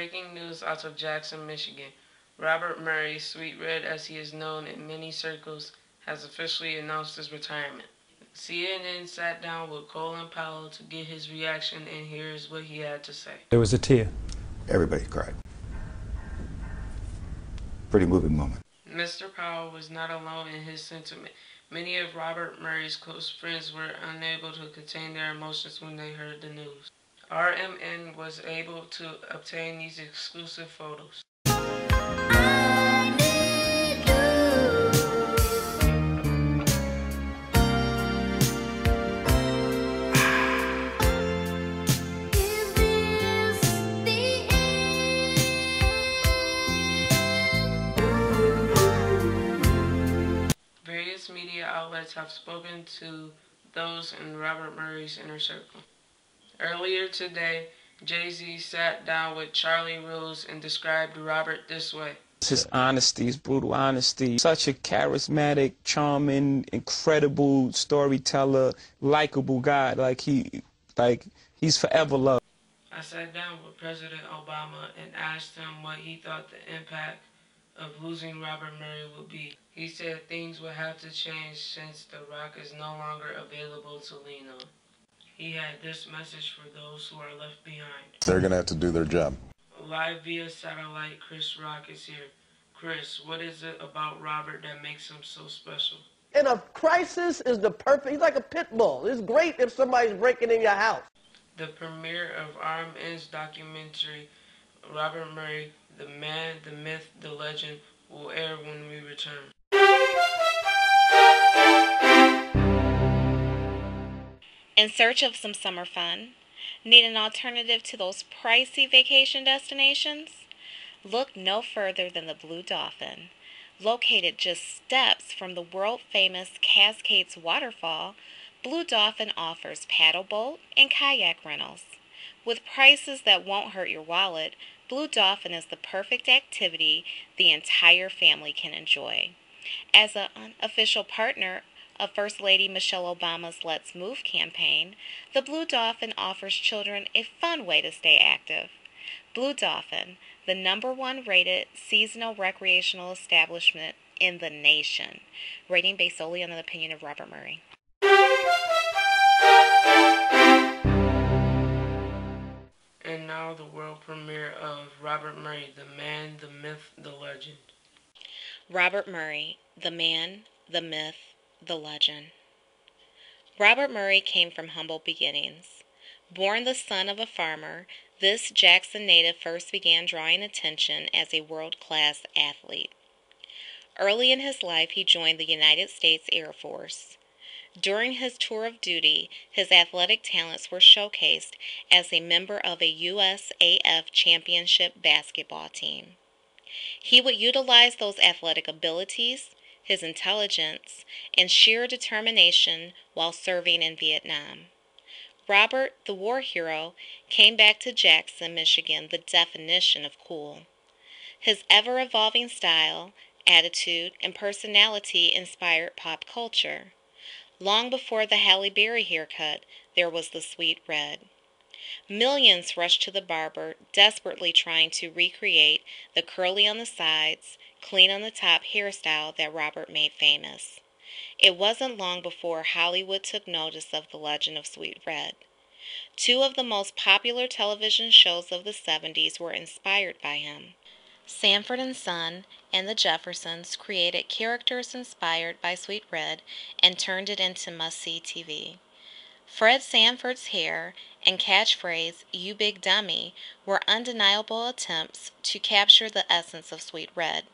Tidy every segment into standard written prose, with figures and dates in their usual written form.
Breaking news out of Jackson, Michigan. Robert Muray, Sweet Red as he is known in many circles, has officially announced his retirement. CNN sat down with Colin Powell to get his reaction, and here's what he had to say. There was a tear. Everybody cried. Pretty moving moment. Mr. Powell was not alone in his sentiment. Many of Robert Murray's close friends were unable to contain their emotions when they heard the news. RMN was able to obtain these exclusive photos. Various media outlets have spoken to those in Robert Murray's inner circle. Earlier today, Jay-Z sat down with Charlie Rose and described Robert this way. His honesty, his brutal honesty. Such a charismatic, charming, incredible storyteller, likable guy. He's forever loved. I sat down with President Obama and asked him what he thought the impact of losing Robert Murray would be. He said things would have to change since The Rock is no longer available to lean on. He had this message for those who are left behind. They're going to have to do their job. Live via satellite, Chris Rock is here. Chris, what is it about Robert that makes him so special? In a crisis is the perfect, he's like a pit bull. It's great if somebody's breaking in your house. The premiere of RMN's documentary, Robert Murray, the Man, the Myth, the Legend, will air when we return. In search of some summer fun? Need an alternative to those pricey vacation destinations? Look no further than the Blue Dolphin. Located just steps from the world-famous Cascades waterfall, Blue Dolphin offers paddle boat and kayak rentals. With prices that won't hurt your wallet, Blue Dolphin is the perfect activity the entire family can enjoy. As an unofficial partner of First Lady Michelle Obama's Let's Move campaign, the Blue Dolphin offers children a fun way to stay active. Blue Dolphin, the #1 rated seasonal recreational establishment in the nation. Rating based solely on the opinion of Robert Murray. And now the world premiere of Robert Murray, the Man, the Myth, the Legend. Robert Murray, the man, the myth, the legend. Robert Murray came from humble beginnings. Born the son of a farmer, this Jackson native first began drawing attention as a world-class athlete. Early in his life, he joined the United States Air Force. During his tour of duty, his athletic talents were showcased as a member of a USAF championship basketball team. He would utilize those athletic abilities, his intelligence, and sheer determination while serving in Vietnam. Robert, the war hero, came back to Jackson, Michigan, the definition of cool. His ever-evolving style, attitude, and personality inspired pop culture. Long before the Halle Berry haircut, there was the Sweet Red. Millions rushed to the barber, desperately trying to recreate the curly on the sides, clean on the top hairstyle that Robert made famous. It wasn't long before Hollywood took notice of the legend of Sweet Red. Two of the most popular television shows of the 70s were inspired by him. Sanford and Son and the Jeffersons created characters inspired by Sweet Red and turned it into must-see TV. Fred Sanford's hair and catchphrase, "You Big Dummy," were undeniable attempts to capture the essence of Sweet Red.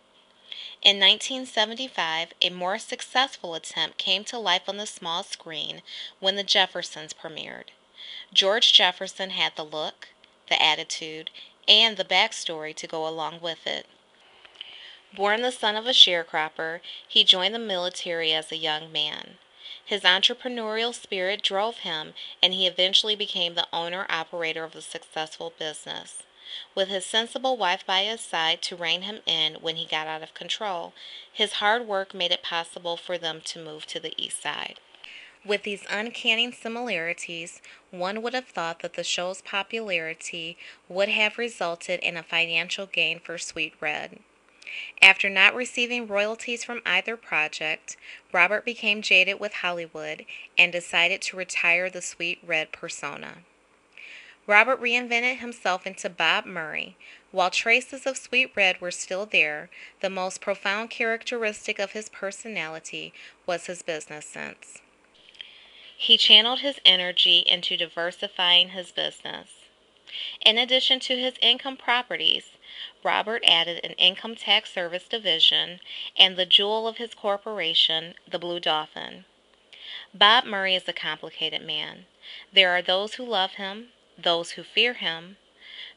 In 1975, a more successful attempt came to life on the small screen when The Jeffersons premiered. George Jefferson had the look, the attitude, and the backstory to go along with it. Born the son of a sharecropper, he joined the military as a young man. His entrepreneurial spirit drove him, and he eventually became the owner-operator of a successful business. With his sensible wife by his side to rein him in when he got out of control, his hard work made it possible for them to move to the east side. With these uncanny similarities, one would have thought that the show's popularity would have resulted in a financial gain for Sweet Red. After not receiving royalties from either project, Robert became jaded with Hollywood and decided to retire the Sweet Red persona. Robert reinvented himself into Bob Murray. While traces of Sweet Red were still there, the most profound characteristic of his personality was his business sense. He channeled his energy into diversifying his business. In addition to his income properties, Robert added an income tax service division and the jewel of his corporation, the Blue Dolphin. Bob Murray is a complicated man. There are those who love him, those who fear him,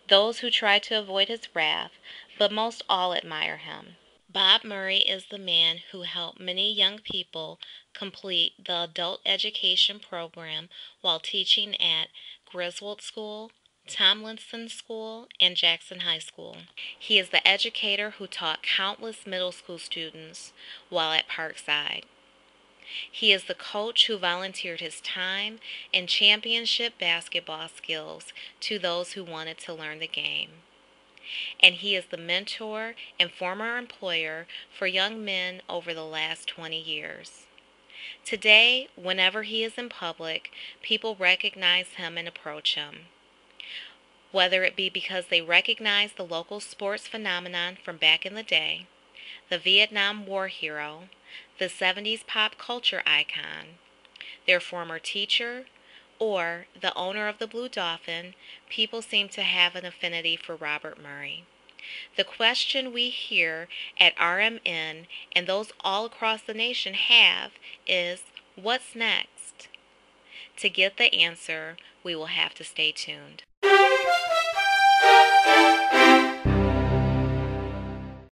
those who try to avoid his wrath, but most all admire him. Bob Murray is the man who helped many young people complete the adult education program while teaching at Griswold School, Tomlinson School, and Jackson High School. He is the educator who taught countless middle school students while at Parkside. He is the coach who volunteered his time and championship basketball skills to those who wanted to learn the game. And he is the mentor and former employer for young men over the last 20 years. Today, whenever he is in public, people recognize him and approach him. Whether it be because they recognize the local sports phenomenon from back in the day, the Vietnam War hero, the 70s pop culture icon, their former teacher, or the owner of the Blue Dolphin, people seem to have an affinity for Robert Murray. The question we here at RMN and those all across the nation have is, what's next? To get the answer, we will have to stay tuned.